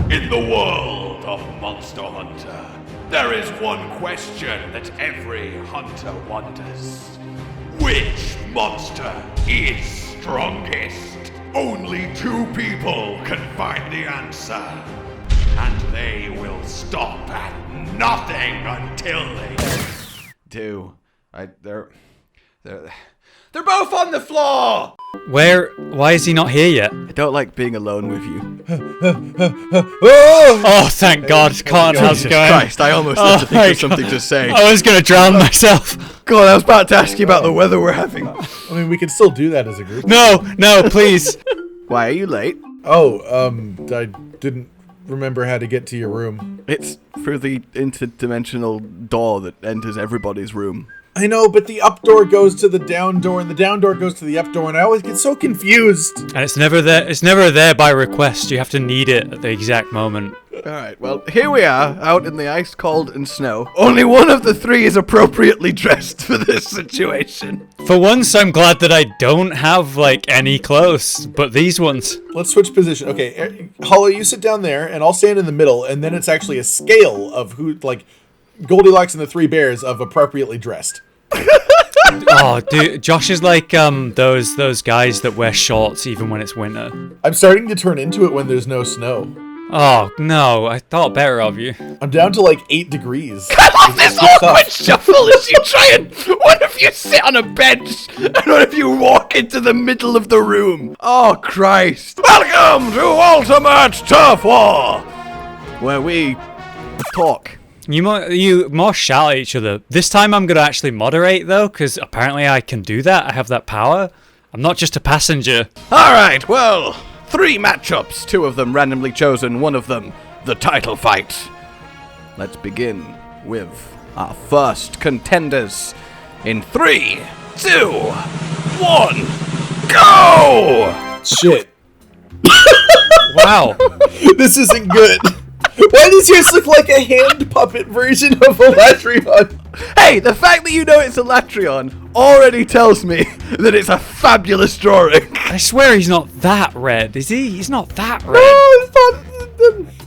In the world of Monster Hunter, there is one question that every hunter wonders. Which monster is strongest? Only two people can find the answer. And they will stop at nothing until they do. They're both on the floor! Why is he not here yet? I don't like being alone with you. Oh, thank God. How's Jesus it going? Christ, I almost had to think of something to say. I was gonna drown myself. God, I was about to ask you about the weather we're having. I mean, we can still do that as a group. No, please. Why are you late? Oh, I didn't remember how to get to your room. It's through the interdimensional door that enters everybody's room. I know, but the up door goes to the down door, and the down door goes to the up door, and I always get so confused. And it's never there. It's never there by request. You have to need it at the exact moment. Alright, well, here we are, out in the ice, cold, and snow. Only one of the three is appropriately dressed for this situation. For once, I'm glad that I don't have, like, any clothes, but these ones. Let's switch position. Okay, Hollow, you sit down there, and I'll stand in the middle, and then it's actually a scale of who, like, Goldilocks and the Three Bears of appropriately dressed. Oh, dude, Josh is like those guys that wear shorts even when it's winter. I'm starting to turn into it when there's no snow. Oh no, I thought better of you. I'm down to like 8 degrees. This awkward shuffle as you try and one of you sit on a bench and one of you walk into the middle of the room. Oh Christ! Welcome to Ultimate Turf War, where we talk. You more shout at each other. This time I'm gonna actually moderate though, because apparently I can do that. I have that power. I'm not just a passenger. All right, well, 3 matchups, 2 of them randomly chosen, 1 of them the title fight. Let's begin with our first contenders in 3, 2, 1, go! Shit. Wow. This isn't good. Why does yours look like a hand puppet version of Elatrion? Hey, the fact that you know it's Elatrion already tells me that it's a fabulous drawing. I swear he's not that red, is he? He's not that red. No, it's not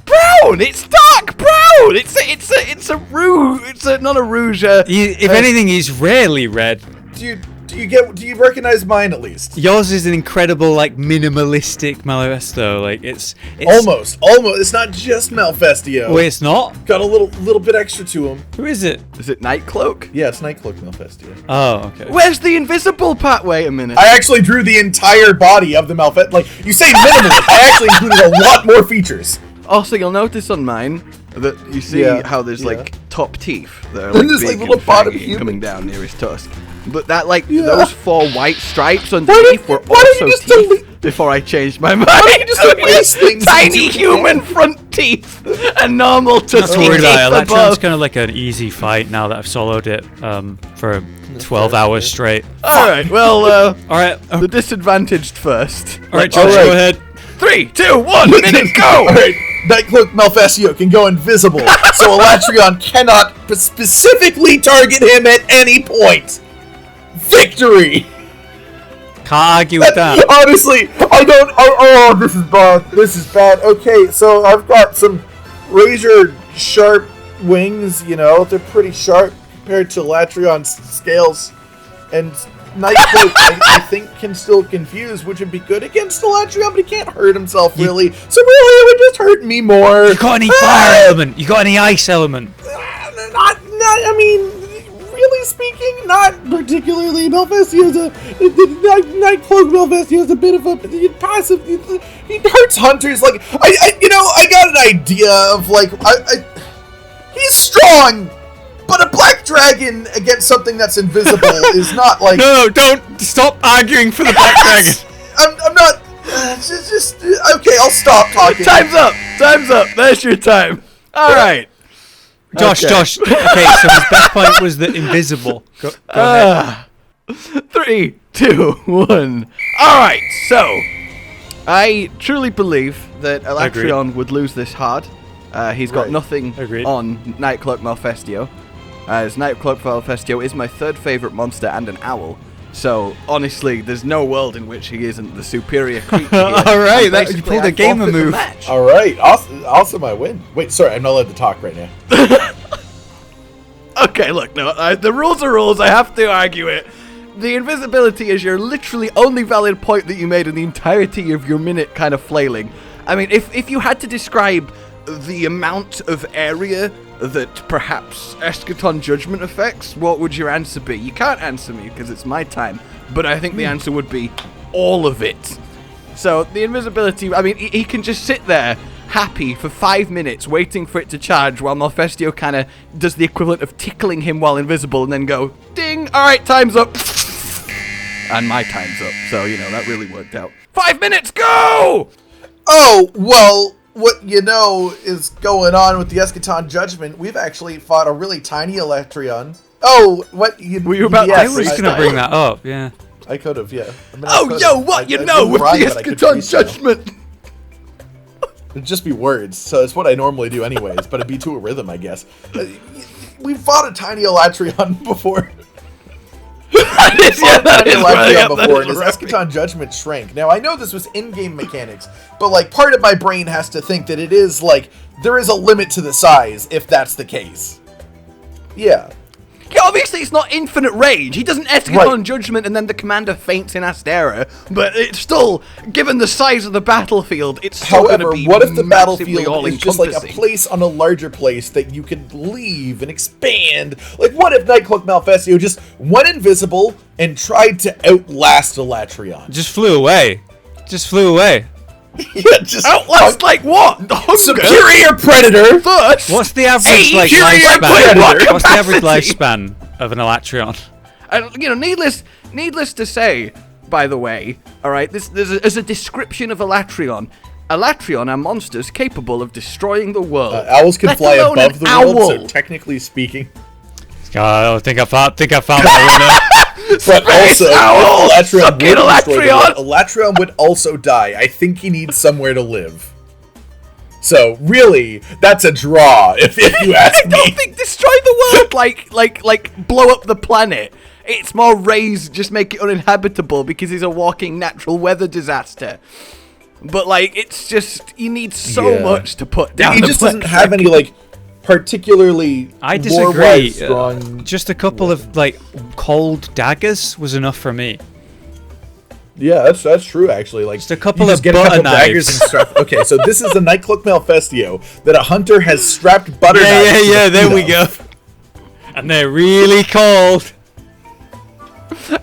brown. It's dark brown. It's a rouge. It's not a rouge. If anything, he's rarely red. Do you recognize mine at least? Yours is an incredible, like, minimalistic Malfesto. Like, it's almost. It's not just Malfestio. Wait, it's not? Got a little bit extra to him. Who is it? Is it Nightcloak? Yeah, it's Nightcloak Malfestio. Oh, okay. Where's the invisible part? Wait a minute. I actually drew the entire body of the Malfestio. Like, you say minimalist, I actually included a lot more features. Also, you'll notice on mine that you see how there's like top teeth that are Then like there's, big like, little and bottom faggy and human. coming down near his tusk. But that those 4 white stripes don't underneath were you also just teeth before I changed my mind. don't you just erase things Tiny into human front teeth and normal Not tusky to worry teeth about it. Electron's above. kind of like an easy fight now that I've soloed it for 12 hours straight. Alright, well, Alright, the disadvantaged first. alright, Josh, go ahead. 3, 2, 1, minute, go! Alright, Nightcloak Malfestio can go invisible, so Elatrion cannot specifically target him at any point. Victory! Can't argue with that. Honestly, I don't. Oh, this is bad. This is bad. Okay, so I've got some razor sharp wings. You know, they're pretty sharp compared to Latrion's scales, and Nightcloak I think can still confuse, which would be good against Elatrion, but he can't hurt himself really. So really, it would just hurt me more. You got any fire element? You got any ice element? Not. I mean, really speaking, not particularly. Malfestio's Nightcloak Malfestio's a bit of a passive. He hurts hunters. Like I got an idea of like he's strong, but a black dragon against something that's invisible is not like. No, don't stop arguing for the black dragon. I'm not. Just okay. I'll stop talking. Time's up! Time's up! There's your time. Alright. Josh. Okay, so his best point was the invisible. Go ahead. 3, 2, 1. Alright, so I truly believe that Elatrion would lose this hard. He's got nothing on Nightcloak Malfestio, as Nightcloak Malfestio is my 3rd favorite monster and an owl. So, honestly, there's no world in which he isn't the superior creature here. All right, And that you basically, pulled I a gamer forfeit the move. match. All right, awesome, I win. Wait, sorry, I'm not allowed to talk right now. Okay, look, no, the rules are rules. I have to argue it. The invisibility is your literally only valid point that you made in the entirety of your minute kind of flailing. I mean, if you had to describe the amount of area that perhaps Eschaton Judgment affects, what would your answer be? You can't answer me because it's my time, but I think the answer would be all of it. So, the invisibility, I mean, he can just sit there happy for 5 minutes waiting for it to charge while Malfestio kind of does the equivalent of tickling him while invisible and then go, ding, alright, time's up. And my time's up, so, you know, that really worked out. 5 minutes, go! Oh, well, what you know is going on with the Eschaton Judgment, we've actually fought a really tiny Electrion. Oh, what? Were you about to I was freestyle? going to bring that up, yeah. I could have, yeah. I mean, I Oh, could've. yo, what I you know didn't with rhyme, the but I could Eschaton freestyle. Judgment? It'd just be words, so it's what I normally do anyways, but it'd be to a rhythm, I guess. We fought a tiny Electrion before. That is right, yeah, that before, is and his right. Eschaton Judgment shrank. Now, I know this was in-game mechanics, but, like, part of my brain has to think that it is, like, there is a limit to the size, if that's the case. Yeah. Yeah, obviously it's not infinite rage. He doesn't Eschaton Right. Judgment and then the commander faints in Astera, but it's still, given the size of the battlefield, it's still going to However, be what if the massively battlefield is just like a all-encompassing. place on a larger place that you can leave and expand? Like, what if Nightcloak Malfestio just went invisible and tried to outlast Electrion? Just flew away. Just flew away. Yeah, just Outlast, like what? The hunger? superior predator. Thirst? What's the average Hey, like Fury, I'm playing lifespan? what What's the average capacity? lifespan of an Electrion? And, you know, needless to say, by the way, alright, there's a description of Elatrion. Elatrion are monsters capable of destroying the world. Owls can Let fly alone above an the world, so owl. technically speaking. I think I found my But also, owl! if Electrion Suck would it, destroy the Elatrion! world, Elatrion would also die. I think he needs somewhere to live. So, really, that's a draw, if you ask I me. don't think destroy the world like blow up the planet. It's more raise, just make it uninhabitable because he's a walking natural weather disaster. But like, it's just you need so Yeah. much to put down. He the just doesn't planet. have any, like, particularly I lore-wise disagree. strong... Just a couple of like cold daggers was enough for me. Yeah, that's true, actually. Like, Just a couple you just of get a couple butter daggers knives. and strap... Okay, so this is the Nightcloak Malfestio that a hunter has strapped butter knives to the There feet we of. go. And they're really cold.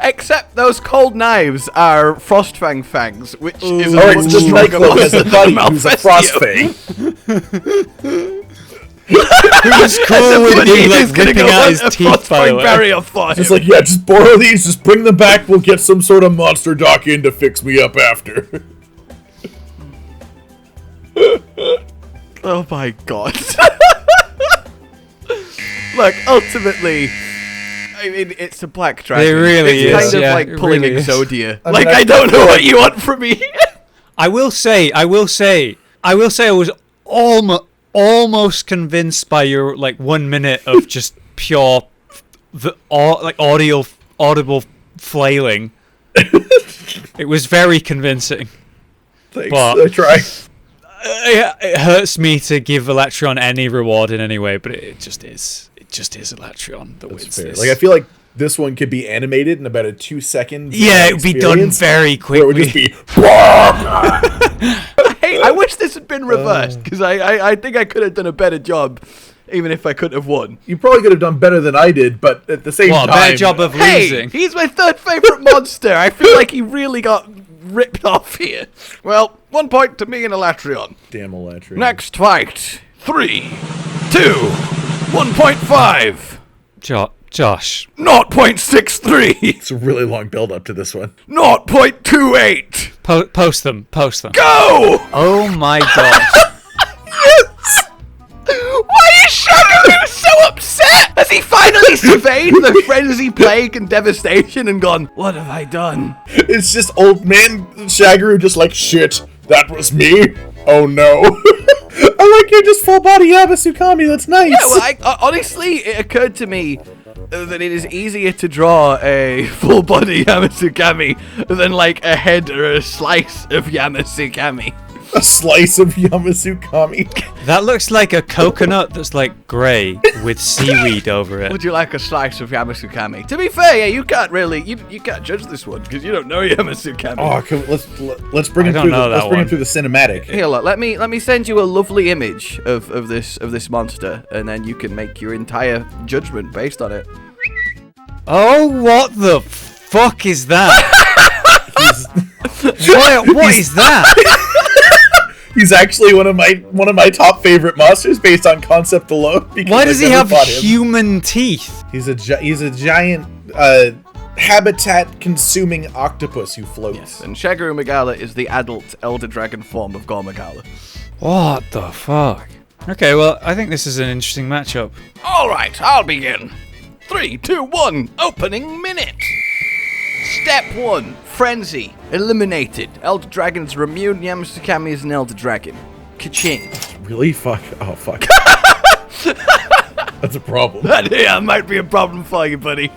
Except those cold knives are Frostfang fangs, which is Or a it's much just stronger Nightcloak as a monster buddy than who's a Malfestio. frostfang. Who's cool with But you he's like gonna ripping go out run his a teeth, by the Frostfang way. barrier for Just him. like, yeah, just borrow these, just bring them back, we'll get some sort of monster dock in to fix me up after. Oh my god. Look, ultimately, I mean, it's a black dragon. It really it's is, kind yeah, of like it pulling really is. Exodia. I mean, Like, I- I don't know what you want from me. I will say I was almost convinced by your like 1 minute of just pure audible flailing. It was very convincing. Thanks, But- I try. It hurts me to give Electron any reward in any way, but it just is. It just is Electron that wins Fair. this. Like, I feel like this one could be animated in about a 2 second. Yeah, it would be done very Where it would quickly. just be. Hey, I wish this had been reversed, because I think I could have done a better job, even if I couldn't have won. You probably could have done better than I did, but at the same What, a time. better job of Hey, losing? he's my third favorite monster. I feel like he really got ripped off here. Well, 1 point to me and Elatrion. Damn Electrion. Next fight. 3, 2, 1.5, Josh. 0.63, It's a really long build up to this one. 0.28. Post them. Go! Oh my god. Why is Shara so upset? Has he finally surveyed the frenzy, plague, and devastation and gone, what have I done? It's just old man Shagaru just like, shit, that was me? Oh no. I like your just full body Yamasukami. That's nice. Yeah, well, honestly, it occurred to me that it is easier to draw a full-body Yamasukami than, like, a head or a slice of Yamasukami. A slice of Yamasukami. That looks like a coconut that's like grey with seaweed over it. Would you like a slice of Yamasukami? To be fair, yeah, you can't really, you can't judge this one because you don't know Yamasukami. Oh, let's bring him through. Let's bring him through the cinematic. Here, look, let me send you a lovely image of this monster, and then you can make your entire judgment based on it. Oh, what the fuck is that? What is that? He's actually one of my top favorite monsters based on concept alone. Why does he have human teeth? He's a giant habitat-consuming octopus who floats. Yes, and Shaguru Magala is the adult Elder Dragon form of Gore Magala. What the fuck? Okay, well, I think this is an interesting matchup. All right, I'll begin. 3, 2, 1, opening minute. Step 1, Frenzy. Eliminated. Elder Dragons are immune. Yamasukami is an Elder Dragon. Ka-ching. Really? Fuck. Oh, fuck. That's a problem. That might be a problem for you, buddy.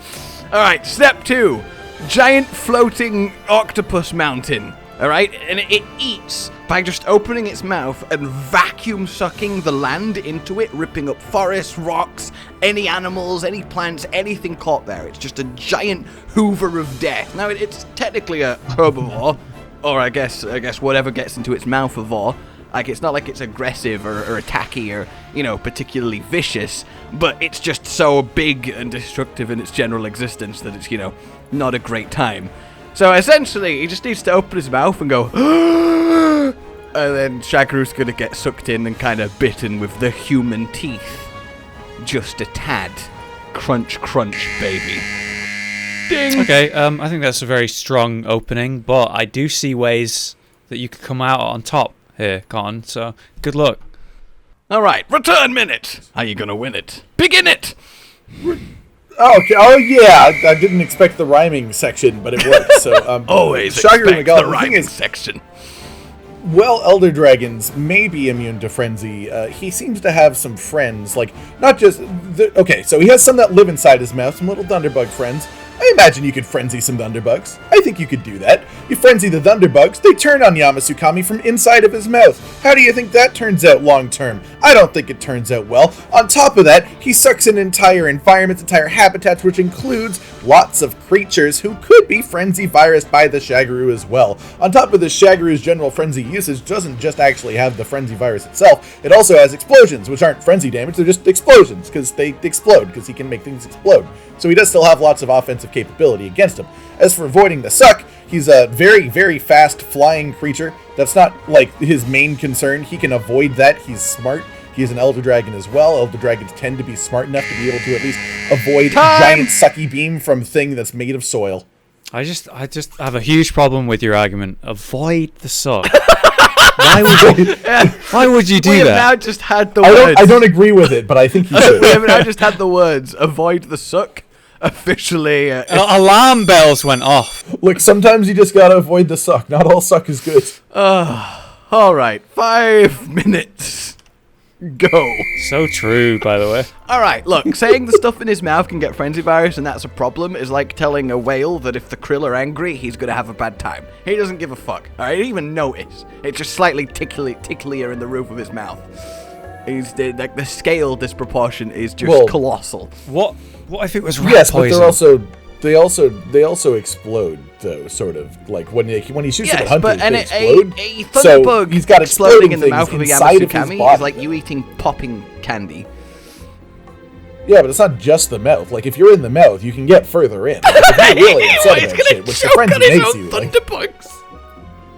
Alright, step 2. Giant floating octopus mountain. Alright? And it eats by just opening its mouth and vacuum sucking the land into it, ripping up forests, rocks, any animals, any plants, anything caught there. It's just a giant hoover of death. Now, it's technically a herbivore, or I guess whatever gets into its mouth of. Like, it's not like it's aggressive or attacky or, you know, particularly vicious, but it's just so big and destructive in its general existence that it's, you know, not a great time. So essentially, he just needs to open his mouth and go, and then Shaguru's gonna get sucked in and kind of bitten with the human teeth. Just a tad. Crunch, crunch, baby. Ding! Okay, I think that's a very strong opening, but I do see ways that you could come out on top here, Con, so good luck. Alright, return minute! How you gonna win it? Begin it! Okay. Oh yeah, I didn't expect the rhyming section, but it worked. So always Shaguru expect Magala, the rhyming section. Well, Elder Dragons may be immune to Frenzy. He seems to have some friends, like, not just... okay, so he has some that live inside his mouth, some little Thunderbug friends. I imagine you could Frenzy some Thunderbugs. I think you could do that. You Frenzy the Thunderbugs, they turn on Yamasukami from inside of his mouth. How do you think that turns out long term? I don't think it turns out well. On top of that, he sucks in entire environments, entire habitats, which includes lots of creatures who could be Frenzy virused by the Shaguru as well. On top of this, Shaguru's general Frenzy usage doesn't just actually have the Frenzy virus itself, it also has explosions, which aren't Frenzy damage, they're just explosions, because they explode, because he can make things explode. So he does still have lots of offensive capability against him. As for avoiding the suck, he's a very, very fast flying creature. That's not, like, his main concern. He can avoid that. He's smart. He's an Elder Dragon as well. Elder Dragons tend to be smart enough to be able to at least avoid giant sucky beam from thing that's made of soil. I just have a huge problem with your argument. Avoid the suck. Why would you do we that? have now just had the words. I don't agree with it, but I think he should. We have now just had the words avoid the suck officially. Alarm bells went off. Look, sometimes you just gotta avoid the suck. Not all suck is good. Alright, 5 minutes. Go. So true, by the way. Alright, look, saying the stuff in his mouth can get Frenzy virus and that's a problem is like telling a whale that if the krill are angry, he's gonna have a bad time. He doesn't give a fuck. Alright, he didn't even notice. It's just slightly ticklier in the roof of his mouth. He's like the scale disproportion is just colossal. What if it was rat yes, poison? but they also explode though, sort of like when he shoots at hunters, they explode. A thunderbug so he's got exploding in the things mouth of a inside Yamasukami is like you eating popping candy. Yeah, but it's not just the mouth. Like if you're in the mouth, you can get further in. Like, if you're really upset about shit, which the frenzy makes you. Like,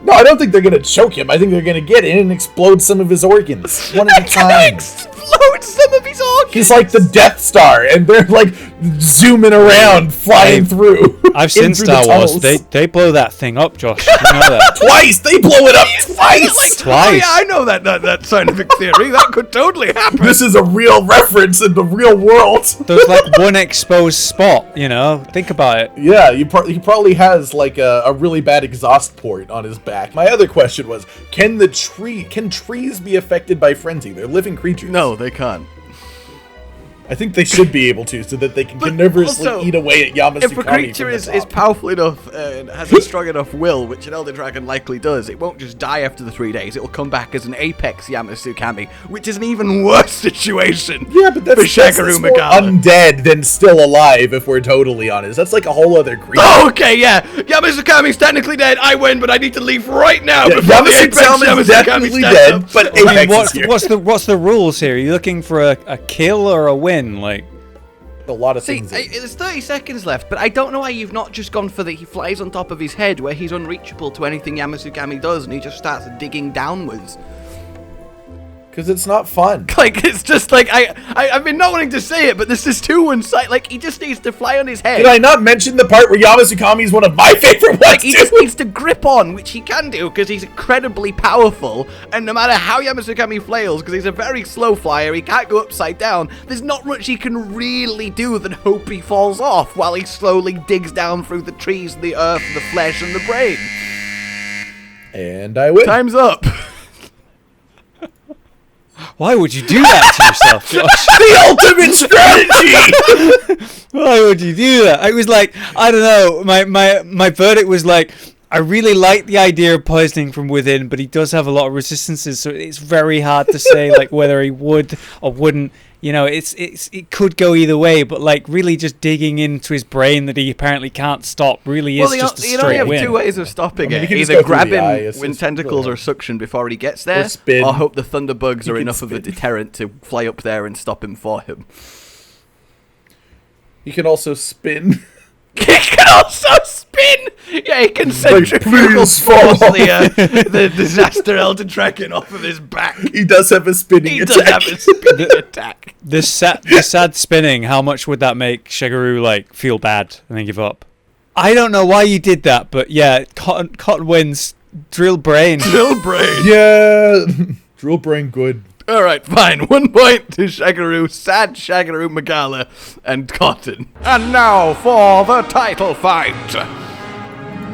no, I don't think they're gonna choke him. I think they're gonna get in and explode some of his organs one at a time. Explode some of his organs. He's like the Death Star, and they're like zooming around, flying through. I've seen Star Wars. They blow that thing up, Josh. You know that. Twice. They blow it up twice. Twice. Oh yeah, I know that scientific theory. That could totally happen. This is a real reference in the real world. There's like one exposed spot, you know? Think about it. Yeah, he probably has like a really bad exhaust port on his back. My other question was, can trees be affected by frenzy? They're living creatures. No, No, they can't. I think they should be able to, so that they can carnivorously also, eat away at Yamasukami. If a creature is powerful enough and has a strong enough will, which an Elder Dragon likely does, it won't just die after the 3 days. It will come back as an apex Yamasukami, which is an even worse situation. Yeah, but that's Shigeru more Megala. undead than still alive, if we're totally honest. That's like a whole other creature. Oh, okay, yeah. Yamasukami's technically dead. I win, but I need to leave right now. Yeah, before the apex Yamasukami's definitely dead, but I mean, Apex is here. what's the rules here? Are you looking for a kill or a win? Like, A lot of See, things. there's 30 seconds left, but I don't know why you've not just gone for he flies on top of his head where he's unreachable to anything Yamasukami does and he just starts digging downwards. Because it's not fun. Like, it's just like, I've been not wanting to say it, but this is too one-sided. Like, he just needs to fly on his head. Did I not mention the part where Yamasukami is one of my favorite ones? Like, he just needs to grip on, which he can do because he's incredibly powerful. And no matter how Yamasukami flails, because he's a very slow flyer, he can't go upside down. There's not much he can really do than hope he falls off while he slowly digs down through the trees, the earth, the flesh, and the brain. And I win. Time's up. why would you do that to yourself, Josh? The ultimate strategy! Why would you do that? I was like, I don't know. My verdict was like, I really like the idea of poisoning from within, but he does have a lot of resistances, so it's very hard to say like whether he would or wouldn't. You know, it could go either way, but like really just digging into his brain that he apparently can't stop really is just a straight only have win. two ways of stopping I mean, it. you can just Either go through grab the him eye, it's when just tentacles really or suction before he gets there, Or spin. or hope the thunderbugs are can enough of a spin. deterrent to fly up there and stop him for him. You can also spin. He can also spin! Yeah, he can Like, centrifugal please force fall. the disaster Elder Dragon off of his back. He does have a spinning He attack. does have a spinning attack. The sad spinning, how much would that make Shigeru like feel bad and then give up? I don't know why you did that, but yeah, Cotton wins. Drill brain. Drill brain. Yeah. Drill brain good. Alright, fine. 1 point to Shigeru, sad Shigeru Megala, and Cotton. And now for the title fight.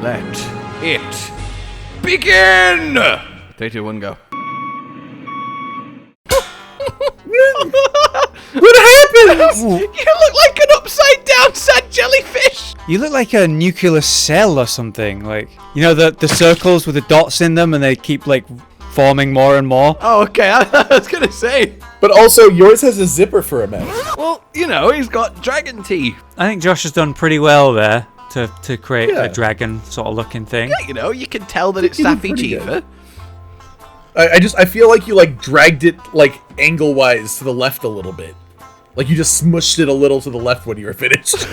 Let it begin! 3, 2, 1, go. What happened? You look like an upside down sad jellyfish! You look like a nuclear cell or something. Like, you know, the circles with the dots in them and they keep like forming more and more. Oh, okay, I was gonna say. But also, yours has a zipper for a mouth. Well, you know, he's got dragon teeth. I think Josh has done pretty well there to create Yeah. a dragon sort of looking thing. Yeah, you know, you can tell that it's You did pretty Safi'jiiva. I feel like you like dragged it like angle-wise to the left a little bit. Like you just smushed it a little to the left when you were finished.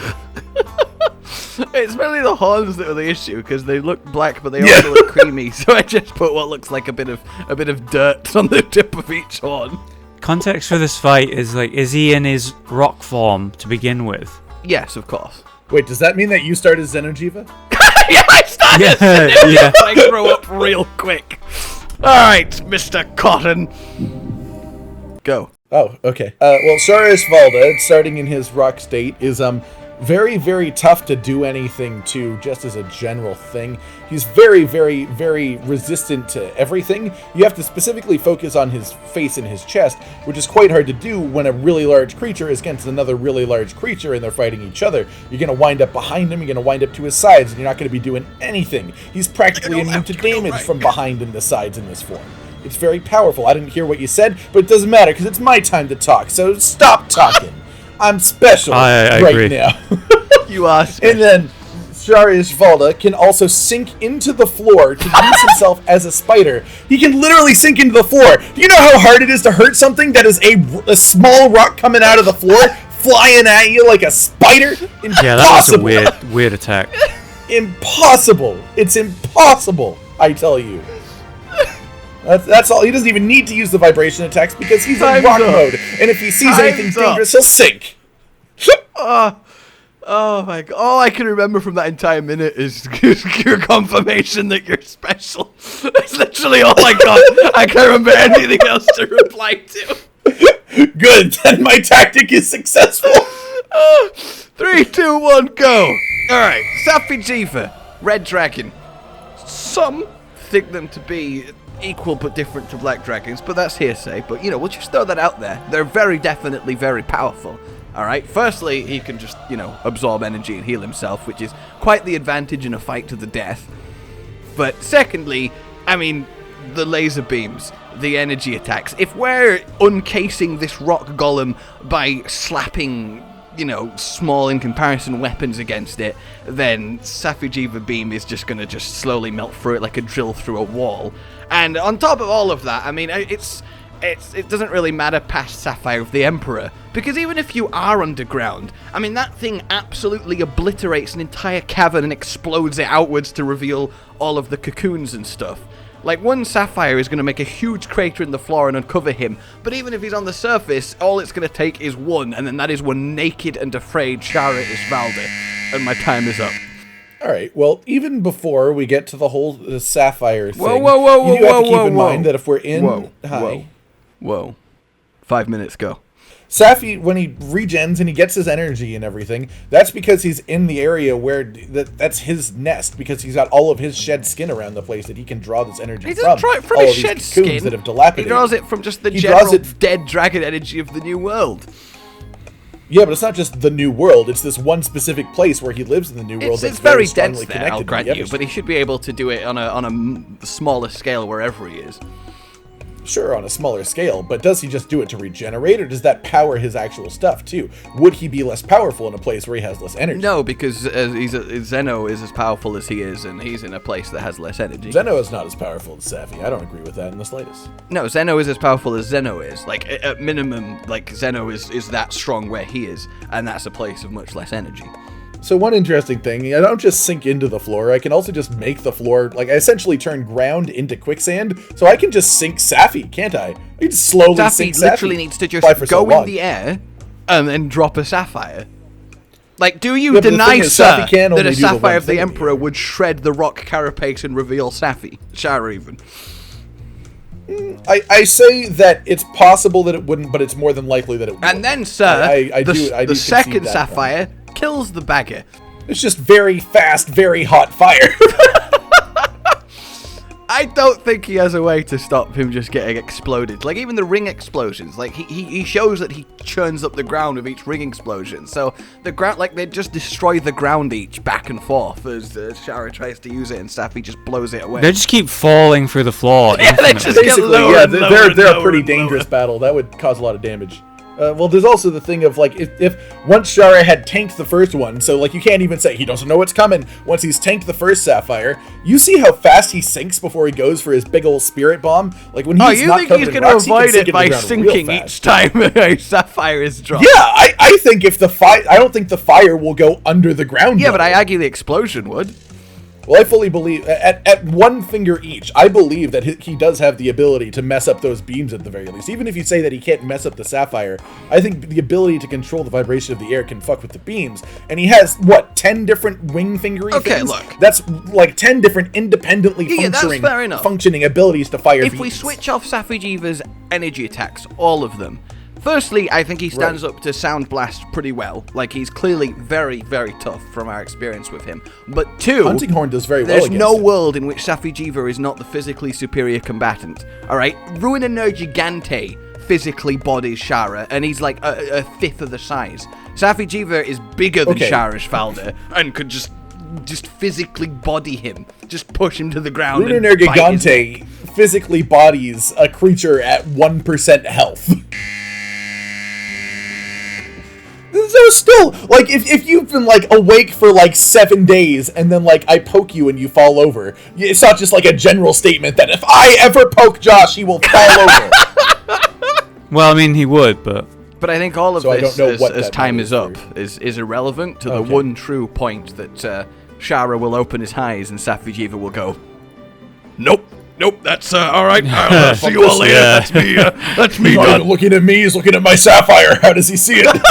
It's mainly the horns that are the issue because they look black, but they also look creamy. So I just put what looks like a bit of dirt on the tip of each horn. Context for this fight is like, is he in his rock form to begin with? Yes, of course. Wait, does that mean that you started Xeno'jiiva? Yeah, I started. Yeah. I grow up real quick. All right, Mr. Cotton. Go. Oh, okay. Well, Shara Ishvalda, starting in his rock state, is very, very tough to do anything to, just as a general thing. He's very, very, very resistant to everything. You have to specifically focus on his face and his chest, which is quite hard to do when a really large creature is against another really large creature and they're fighting each other. You're going to wind up behind him, you're going to wind up to his sides, and you're not going to be doing anything. He's practically immune to damage from behind and the sides in this form. It's very powerful. I didn't hear what you said, but it doesn't matter because it's my time to talk, so stop talking. I'm special I right agree. now. You are. And then Shara Ishvalda can also sink into the floor to use himself as a spider. He can literally sink into the floor. Do you know how hard it is to hurt something that is a small rock coming out of the floor, flying at you like a spider? Impossible. Yeah, that was a weird attack. Impossible. It's impossible, I tell you. That's all. He doesn't even need to use the vibration attacks because he's in Time's rock up. mode. And if he sees anything Time's up. dangerous, he'll sink. Oh my god! All I can remember from that entire minute is your confirmation that you're special. That's literally all I got. I can't remember anything else to reply to. Good. Then my tactic is successful. 3, 2, 1, go! Alright, Safi'jiiva, Red Dragon. Some think them to be equal but different to black dragons, but that's hearsay. But, you know, we'll just throw that out there. They're very definitely very powerful. Alright, firstly, he can just, you know, absorb energy and heal himself, which is quite the advantage in a fight to the death. But secondly, I mean, the laser beams, the energy attacks. If we're uncasing this rock golem by slapping, you know, small in comparison weapons against it, then Safi'jiiva beam is just gonna just slowly melt through it like a drill through a wall. And on top of all of that, I mean, it doesn't really matter past Sapphire of the Emperor, because even if you are underground, I mean, that thing absolutely obliterates an entire cavern and explodes it outwards to reveal all of the cocoons and stuff. Like, one Sapphire is going to make a huge crater in the floor and uncover him, but even if he's on the surface, all it's going to take is one, and then that is one naked and afraid Shara Ishvalda. And my time is up. Alright, well, even before we get to the whole Sapphire thing, whoa, you do have to keep in mind that if we're in... Whoa. 5 minutes, go. Safi, when he regens and he gets his energy and everything, that's because he's in the area where that's his nest, because he's got all of his shed skin around the place that he can draw this energy He doesn't draw it from his shed skin. That have dilapidated. He draws it from just the general dead dragon energy of the new world. Yeah, but it's not just the new world. It's this one specific place where he lives in the new world. It's very dense there, I'll grant you, but he should be able to do it on a smaller scale wherever he is. Sure, on a smaller scale, but does he just do it to regenerate, or does that power his actual stuff too? Would he be less powerful in a place where he has less energy? No, because Zeno is as powerful as he is, and he's in a place that has less energy. Zeno is not as powerful as Safi. I don't agree with that in the slightest. No, Zeno is as powerful as Zeno is. Like, at minimum, like, Zeno is that strong where he is, and that's a place of much less energy. So one interesting thing, I don't just sink into the floor, I can also just make the floor, like, I essentially turn ground into quicksand, so I can just sink Safi, can't I? I can just slowly sink Safi. Safi literally needs to just go in the air and then drop a sapphire. Like, do you deny, sir, that a Sapphire of the Emperor would shred the rock carapace and reveal Safi? Shara even. I say that it's possible that it wouldn't, but it's more than likely that it would. And then, sir, the second Sapphire kills the bagger. It's just very fast, very hot fire. I don't think he has a way to stop him just getting exploded. Like, even the ring explosions, like, he shows that he churns up the ground with each ring explosion. So, the ground, like, they just destroy the ground each back and forth as Shara tries to use it and Safi just blows it away. They just keep falling through the floor. Yeah, they just get lower and lower. They're a pretty dangerous battle. That would cause a lot of damage. Well, there's also the thing of, like, if once Shara had tanked the first one, so, like, you can't even say he doesn't know what's coming. Once he's tanked the first Sapphire, you see how fast he sinks before he goes for his big old spirit bomb? Like, when he's not covered in rocks, he can avoid sink it by sinking each time a Sapphire is dropped? Yeah, I think if I don't think the fire will go under the ground. Yeah, but I argue the explosion would. Well, I fully believe, at one finger each, I believe that he does have the ability to mess up those beams at the very least. Even if you say that he can't mess up the Sapphire, I think the ability to control the vibration of the air can fuck with the beams. And he has, what, 10 different wing fingery things? Okay, look. That's like 10 different independently functioning abilities to fire beams. If we switch off Safi'jiiva's energy attacks, all of them, firstly, I think he stands up to Sound Blast pretty well. Like, he's clearly very, very tough from our experience with him. But two, Hunting Horn does very well there's against no him. world in which Safi'jiiva is not the physically superior combatant. Alright? Ruiner Gigante physically bodies Shara, and he's like a fifth of the size. Safi'jiiva is bigger than Shara Ishvalda, and could just physically body him. Just push him to the ground. Ruiner Gigante physically bodies a creature at 1% health. So still, like, if you've been, like, awake for, like, 7 days, and then, like, I poke you and you fall over, it's not just, like, a general statement that if I ever poke Josh, he will fall over. Well, I mean, he would, but I think all of this, as time is up, is irrelevant to the one true point that Shara will open his eyes and Safi'jiiva will go, Nope, that's, alright, I'll see you all later, that's me, He's not even looking at me, he's looking at my Sapphire, how does he see it?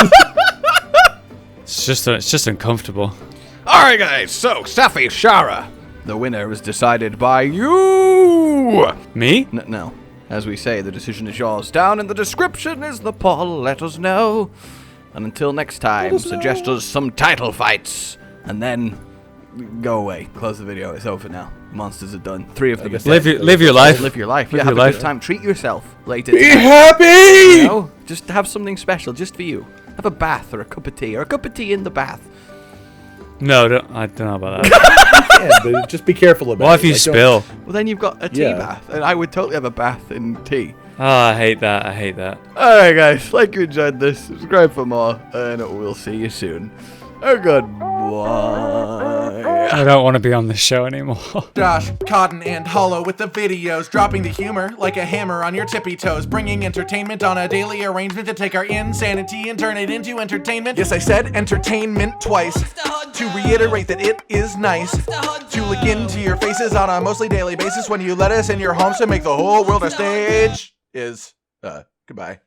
it's just uncomfortable. Alright guys, so Safi Shara. The winner was decided by you! Me? No. As we say, the decision is yours. Down in the description is the poll, let us know. And until next time, suggest us some title fights. And then go away. Close the video, it's over now. monsters are done. 3 of them. Live your life. Live your life. Live Yeah, your have a life. good time. Treat yourself later. Be tonight. happy! You know, just have something special just for you. Have a bath or a cup of tea or a cup of tea in the bath. No, I don't know about that. Yeah, but just be careful about it. What if you Like, don't- spill? Well, then you've got a tea Yeah. bath, and I would totally have a bath in tea. Oh, I hate that. I hate that. Alright guys, like you enjoyed this, subscribe for more, and we'll see you soon. Goodbye. I don't want to be on this show anymore. Josh, Cotton, and Hollow with the videos, dropping the humor like a hammer on your tippy toes, bringing entertainment on a daily arrangement to take our insanity and turn it into entertainment. Yes, I said entertainment twice, to reiterate that it is nice to look into your faces on a mostly daily basis when you let us in your homes to make the whole world a stage. Goodbye.